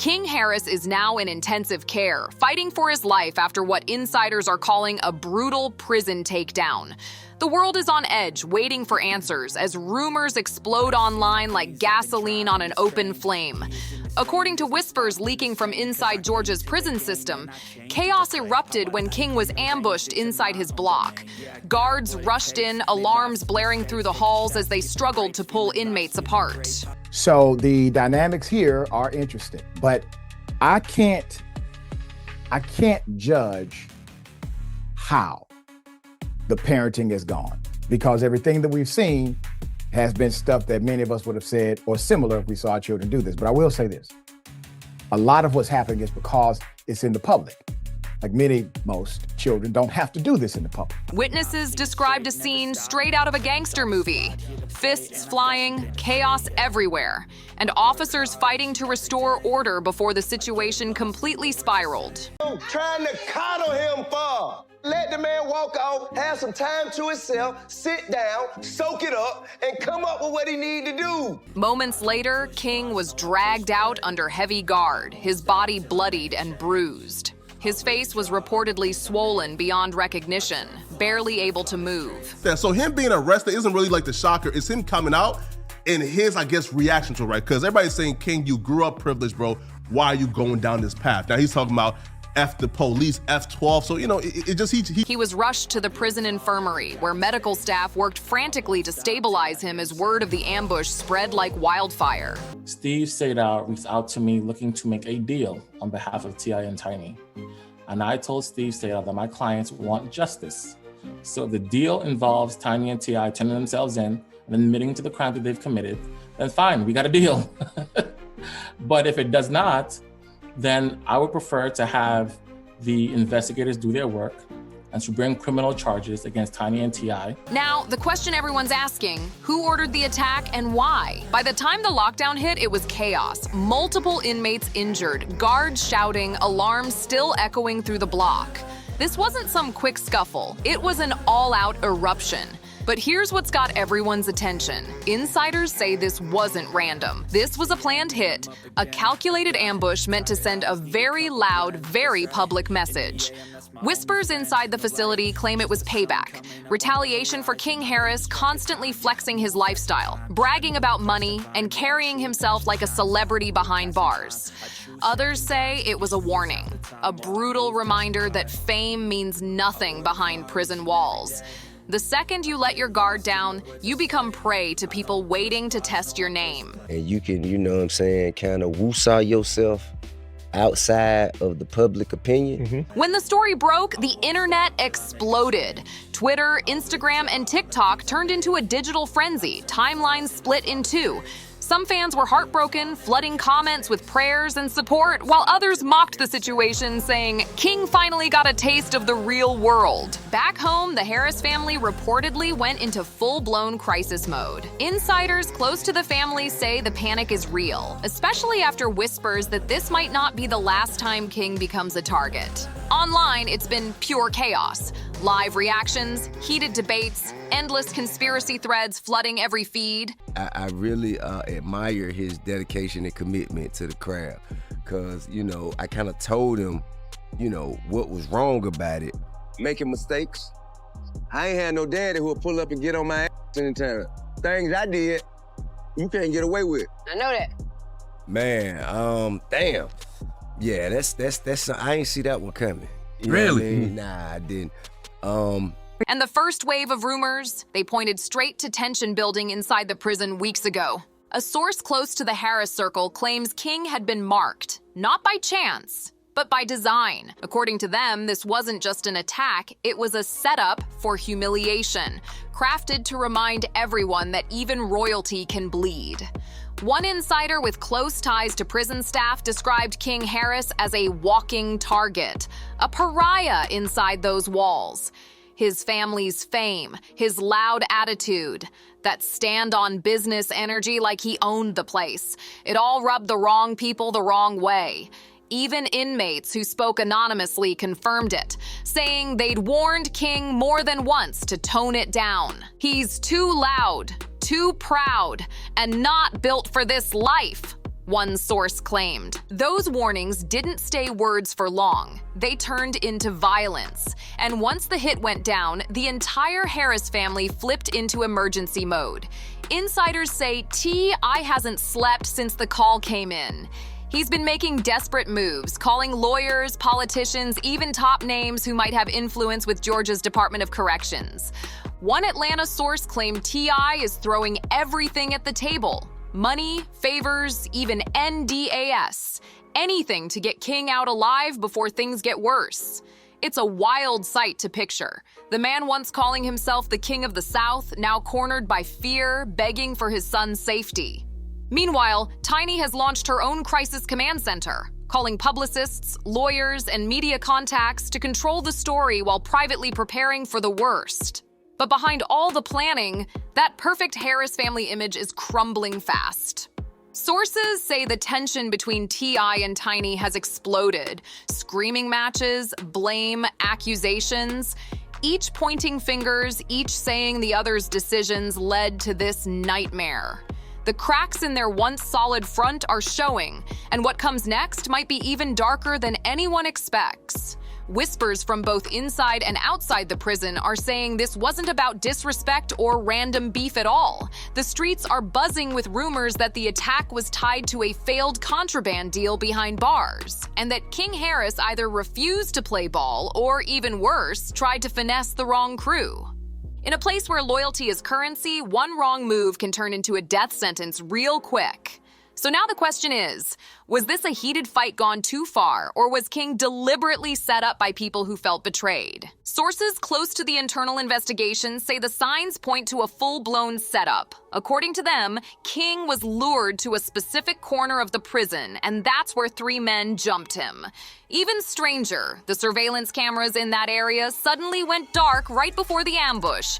King Harris is now in intensive care, fighting for his life after what insiders are calling a brutal prison takedown. The world is on edge, waiting for answers as rumors explode online like gasoline on an open flame. According to whispers leaking from inside Georgia's prison system, chaos erupted when King was ambushed inside his block. Guards rushed in, alarms blaring through the halls as they struggled to pull inmates apart. So the dynamics here are interesting, but I can't judge how the parenting has gone, because everything that we've seen has been stuff that many of us would have said or similar if we saw our children do this. But I will say this, a lot of what's happening is because it's in the public. Like most children don't have to do this in the public. Witnesses described a scene straight out of a gangster movie. Fists flying, chaos everywhere, and officers fighting to restore order before the situation completely spiraled. I'm trying to coddle him for. Let the man walk off, have some time to himself, sit down, soak it up, and come up with what he need to do. Moments later, King was dragged out under heavy guard, his body bloodied and bruised. His face was reportedly swollen beyond recognition, barely able to move. Yeah, so him being arrested isn't really like the shocker. It's him coming out and his, I guess, reaction to it, right? Because everybody's saying, King, you grew up privileged, bro. Why are you going down this path? Now he's talking about F the police, F12. So, he was rushed to the prison infirmary where medical staff worked frantically to stabilize him as word of the ambush spread like wildfire. Steve Sadar reached out to me looking to make a deal on behalf of T.I. and Tiny. And I told Steve Sadar that my clients want justice. So if the deal involves Tiny and T.I. turning themselves in and admitting to the crime that they've committed, then fine, we got a deal. But if it does not, then I would prefer to have the investigators do their work and to bring criminal charges against Tiny and T.I. Now, the question everyone's asking, who ordered the attack and why? By the time the lockdown hit, it was chaos. Multiple inmates injured, guards shouting, alarms still echoing through the block. This wasn't some quick scuffle. It was an all-out eruption. But here's what's got everyone's attention. Insiders say this wasn't random. This was a planned hit, a calculated ambush meant to send a very loud, very public message. Whispers inside the facility claim it was payback, retaliation for King Harris constantly flexing his lifestyle, bragging about money, and carrying himself like a celebrity behind bars. Others say it was a warning, a brutal reminder that fame means nothing behind prison walls. The second you let your guard down, you become prey to people waiting to test your name. And you can, kind of woo-saw yourself outside of the public opinion. When the story broke, the internet exploded. Twitter, Instagram, and TikTok turned into a digital frenzy. Timelines split in two. Some fans were heartbroken, flooding comments with prayers and support, while others mocked the situation, saying, King finally got a taste of the real world. Back home, the Harris family reportedly went into full-blown crisis mode. Insiders close to the family say the panic is real, especially after whispers that this might not be the last time King becomes a target. Online, it's been pure chaos. Live reactions, heated debates, endless conspiracy threads flooding every feed. I really admire his dedication and commitment to the craft, because, I kind of told him, what was wrong about it. Making mistakes. I ain't had no daddy who would pull up and get on my ass anytime. Things I did, you can't get away with. I know that. Man, damn. Yeah, that's I ain't see that one coming. You know Really? what I mean? Nah, I didn't. And the first wave of rumors, they pointed straight to tension building inside the prison weeks ago. A source close to the Harris circle claims King had been marked, not by chance, but by design. According to them, this wasn't just an attack, it was a setup for humiliation, crafted to remind everyone that even royalty can bleed. One insider with close ties to prison staff described King Harris as a walking target, a pariah inside those walls. His family's fame, his loud attitude, that stand-on-business energy like he owned the place. It all rubbed the wrong people the wrong way. Even inmates who spoke anonymously confirmed it, saying they'd warned King more than once to tone it down. He's too loud, too proud, and not built for this life. one source claimed. Those warnings didn't stay words for long. They turned into violence. And once the hit went down, the entire Harris family flipped into emergency mode. Insiders say T.I. hasn't slept since the call came in. He's been making desperate moves, calling lawyers, politicians, even top names who might have influence with Georgia's Department of Corrections. One Atlanta source claimed T.I. is throwing everything at the table. Money, favors, even NDAS. Anything to get King out alive before things get worse. It's a wild sight to picture. The man once calling himself the King of the South, now cornered by fear, begging for his son's safety. Meanwhile, Tiny has launched her own crisis command center, calling publicists, lawyers, and media contacts to control the story while privately preparing for the worst. But behind all the planning, that perfect Harris family image is crumbling fast. Sources say the tension between T.I. and Tiny has exploded. Screaming matches, blame, accusations, each pointing fingers, each saying the other's decisions led to this nightmare. The cracks in their once solid front are showing, and what comes next might be even darker than anyone expects. Whispers from both inside and outside the prison are saying this wasn't about disrespect or random beef at all. The streets are buzzing with rumors that the attack was tied to a failed contraband deal behind bars, and that King Harris either refused to play ball or, even worse, tried to finesse the wrong crew. In a place where loyalty is currency, one wrong move can turn into a death sentence real quick. So now the question is, was this a heated fight gone too far, or was King deliberately set up by people who felt betrayed? Sources close to the internal investigation say the signs point to a full-blown setup. According to them, King was lured to a specific corner of the prison, and that's where three men jumped him. Even stranger, the surveillance cameras in that area suddenly went dark right before the ambush.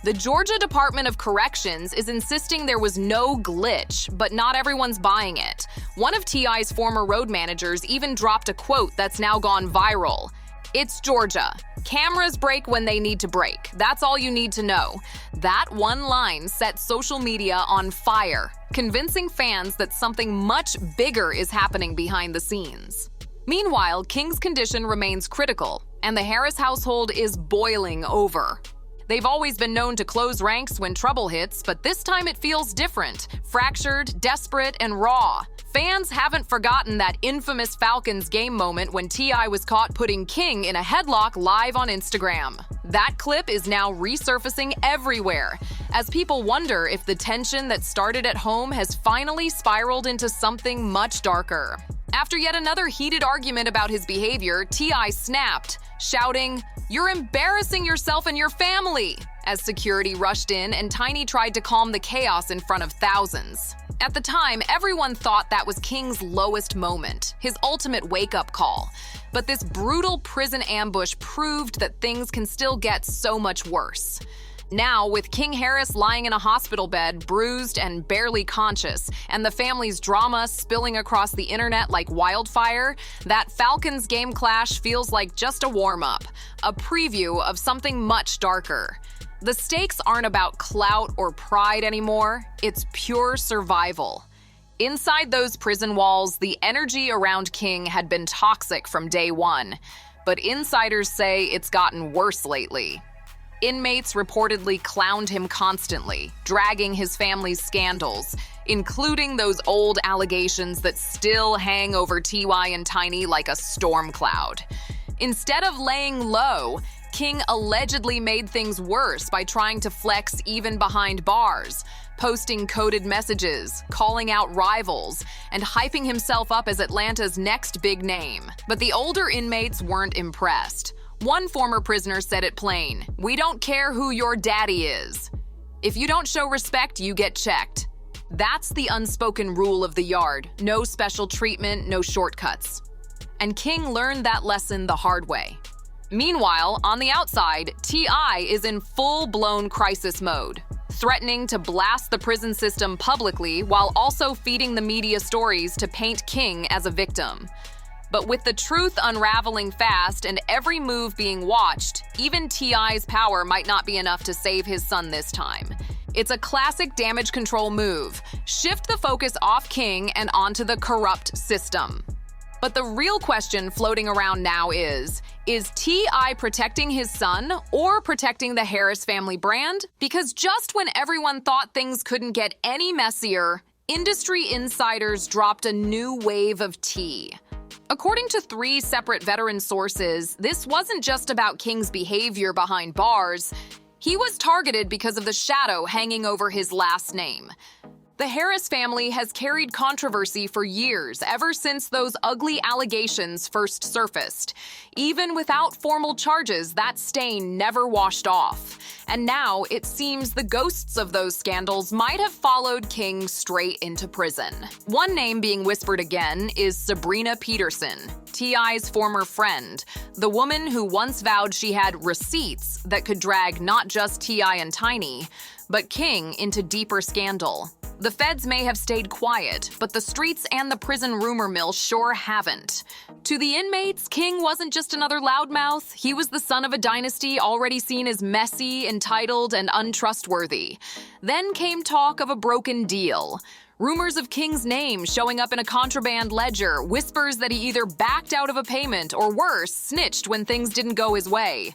The Georgia Department of Corrections is insisting there was no glitch, but not everyone's buying it. One of T.I.'s former road managers even dropped a quote that's now gone viral. "It's Georgia. Cameras break when they need to break. That's all you need to know." That one line set social media on fire, convincing fans that something much bigger is happening behind the scenes. Meanwhile, King's condition remains critical, and the Harris household is boiling over. They've always been known to close ranks when trouble hits, but this time it feels different, fractured, desperate, and raw. Fans haven't forgotten that infamous Falcons game moment when T.I. was caught putting King in a headlock live on Instagram. That clip is now resurfacing everywhere, as people wonder if the tension that started at home has finally spiraled into something much darker. After yet another heated argument about his behavior, T.I. snapped, shouting, "You're embarrassing yourself and your family," as security rushed in and Tiny tried to calm the chaos in front of thousands. At the time, everyone thought that was King's lowest moment, his ultimate wake-up call. But this brutal prison ambush proved that things can still get so much worse. Now, with King Harris lying in a hospital bed, bruised and barely conscious, and the family's drama spilling across the internet like wildfire, that Falcons game clash feels like just a warm-up, a preview of something much darker. The stakes aren't about clout or pride anymore, it's pure survival. Inside those prison walls, the energy around King had been toxic from day one, but insiders say it's gotten worse lately. Inmates reportedly clowned him constantly, dragging his family's scandals, including those old allegations that still hang over T.Y. and Tiny like a storm cloud. Instead of laying low, King allegedly made things worse by trying to flex even behind bars, posting coded messages, calling out rivals, and hyping himself up as Atlanta's next big name. But the older inmates weren't impressed. One former prisoner said it plain, "We don't care who your daddy is. If you don't show respect, you get checked." That's the unspoken rule of the yard. No special treatment, no shortcuts. And King learned that lesson the hard way. Meanwhile, on the outside, T.I. is in full-blown crisis mode, threatening to blast the prison system publicly while also feeding the media stories to paint King as a victim. But with the truth unraveling fast and every move being watched, even T.I.'s power might not be enough to save his son this time. It's a classic damage control move. Shift the focus off King and onto the corrupt system. But the real question floating around now is T.I. protecting his son or protecting the Harris family brand? Because just when everyone thought things couldn't get any messier, industry insiders dropped a new wave of tea. According to 3 separate veteran sources, this wasn't just about King's behavior behind bars. He was targeted because of the shadow hanging over his last name. The Harris family has carried controversy for years, ever since those ugly allegations first surfaced. Even without formal charges, that stain never washed off. And now it seems the ghosts of those scandals might have followed King straight into prison. One name being whispered again is Sabrina Peterson, T.I.'s former friend, the woman who once vowed she had receipts that could drag not just T.I. and Tiny, but King into deeper scandal. The feds may have stayed quiet, but the streets and the prison rumor mill sure haven't. To the inmates, King wasn't just another loudmouth. He was the son of a dynasty already seen as messy, entitled, and untrustworthy. Then came talk of a broken deal. Rumors of King's name showing up in a contraband ledger, whispers that he either backed out of a payment or worse, snitched when things didn't go his way.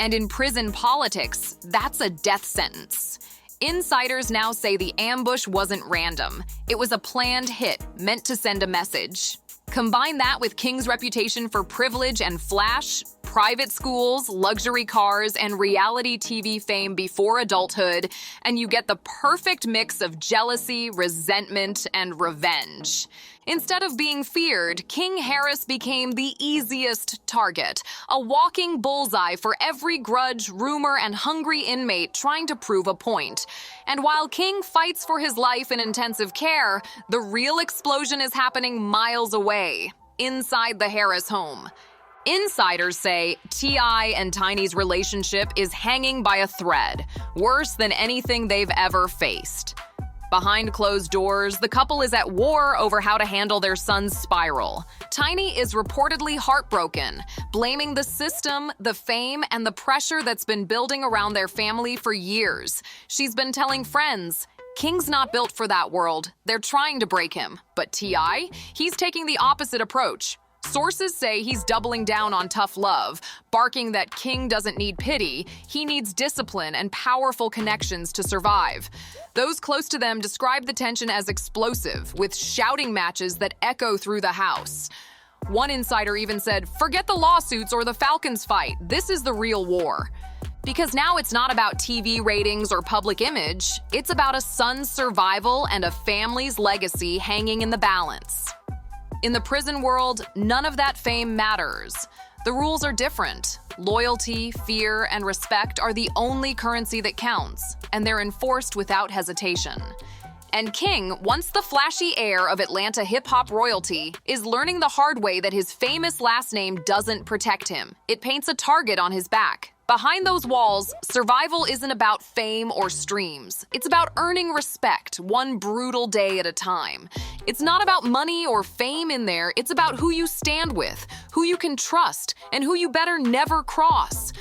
And in prison politics, that's a death sentence. Insiders now say the ambush wasn't random. It was a planned hit meant to send a message. Combine that with King's reputation for privilege and flash, private schools, luxury cars, and reality TV fame before adulthood, and you get the perfect mix of jealousy, resentment, and revenge. Instead of being feared, King Harris became the easiest target, a walking bullseye for every grudge, rumor, and hungry inmate trying to prove a point. And while King fights for his life in intensive care, the real explosion is happening miles away, inside the Harris home. Insiders say T.I. and Tiny's relationship is hanging by a thread, worse than anything they've ever faced. Behind closed doors, the couple is at war over how to handle their son's spiral. Tiny is reportedly heartbroken, blaming the system, the fame, and the pressure that's been building around their family for years. She's been telling friends, King's not built for that world. They're trying to break him. But T.I., he's taking the opposite approach. Sources say he's doubling down on tough love, barking that King doesn't need pity, he needs discipline and powerful connections to survive. Those close to them describe the tension as explosive, with shouting matches that echo through the house. One insider even said, "Forget the lawsuits or the Falcons fight, this is the real war." Because now it's not about TV ratings or public image, it's about a son's survival and a family's legacy hanging in the balance. In the prison world, none of that fame matters. The rules are different. Loyalty, fear, and respect are the only currency that counts, and they're enforced without hesitation. And King, once the flashy heir of Atlanta hip-hop royalty, is learning the hard way that his famous last name doesn't protect him. It paints a target on his back. Behind those walls, survival isn't about fame or streams. It's about earning respect, one brutal day at a time. It's not about money or fame in there, it's about who you stand with, who you can trust, and who you better never cross.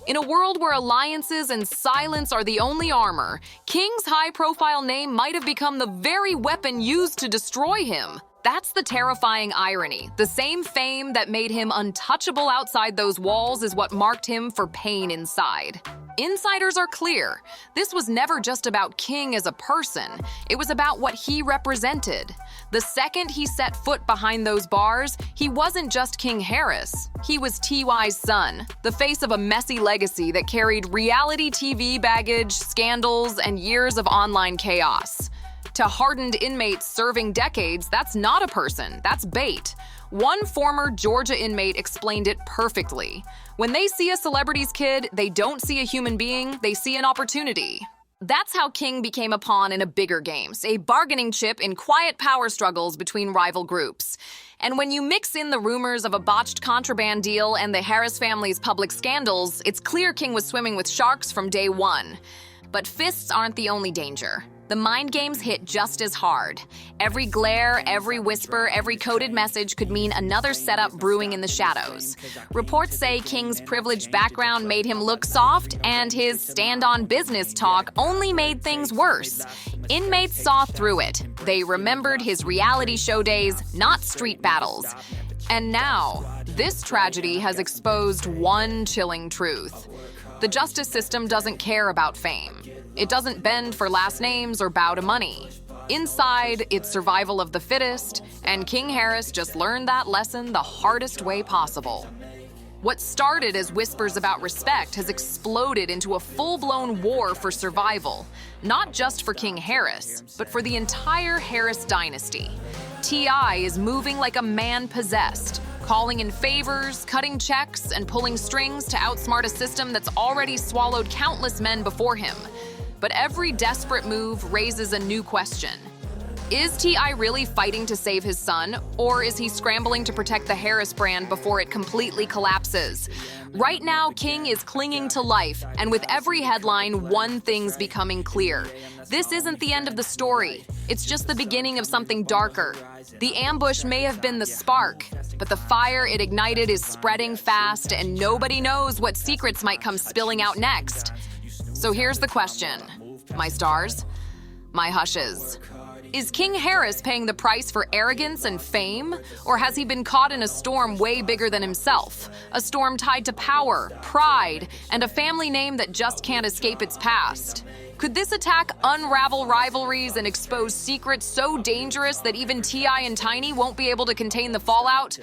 In a world where alliances and silence are the only armor, King's high-profile name might have become the very weapon used to destroy him. That's the terrifying irony. The same fame that made him untouchable outside those walls is what marked him for pain inside. Insiders are clear. This was never just about King as a person. It was about what he represented. The second he set foot behind those bars, he wasn't just King Harris. He was T.Y.'s son, the face of a messy legacy that carried reality TV baggage, scandals, and years of online chaos. To hardened inmates serving decades, that's not a person, that's bait. One former Georgia inmate explained it perfectly. When they see a celebrity's kid, they don't see a human being, they see an opportunity. That's how King became a pawn in a bigger game, a bargaining chip in quiet power struggles between rival groups. And when you mix in the rumors of a botched contraband deal and the Harris family's public scandals, it's clear King was swimming with sharks from day one. But fists aren't the only danger. The mind games hit just as hard. Every glare, every whisper, every coded message could mean another setup brewing in the shadows. Reports say King's privileged background made him look soft, and his stand-on-business talk only made things worse. Inmates saw through it. They remembered his reality show days, not street battles. And now, this tragedy has exposed one chilling truth. The justice system doesn't care about fame. It doesn't bend for last names or bow to money. Inside, it's survival of the fittest, and King Harris just learned that lesson the hardest way possible. What started as whispers about respect has exploded into a full-blown war for survival, not just for King Harris, but for the entire Harris dynasty. T.I. is moving like a man possessed, calling in favors, cutting checks, and pulling strings to outsmart a system that's already swallowed countless men before him. But every desperate move raises a new question. Is T.I. really fighting to save his son, or is he scrambling to protect the Harris brand before it completely collapses? Right now, King is clinging to life, and with every headline, one thing's becoming clear. This isn't the end of the story. It's just the beginning of something darker. The ambush may have been the spark, but the fire it ignited is spreading fast, and nobody knows what secrets might come spilling out next. So here's the question, my stars, my hushes. Is King Harris paying the price for arrogance and fame? Or has he been caught in a storm way bigger than himself? A storm tied to power, pride, and a family name that just can't escape its past? Could this attack unravel rivalries and expose secrets so dangerous that even T.I. and Tiny won't be able to contain the fallout?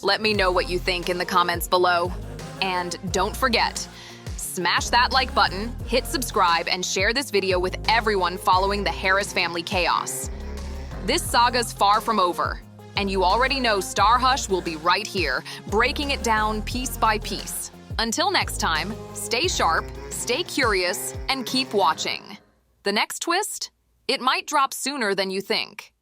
Let me know what you think in the comments below. And don't forget, smash that like button, hit subscribe, and share this video with everyone following the Harris family chaos. This saga's far from over, and you already know Star Hush will be right here, breaking it down piece by piece. Until next time, stay sharp, stay curious, and keep watching. The next twist? It might drop sooner than you think.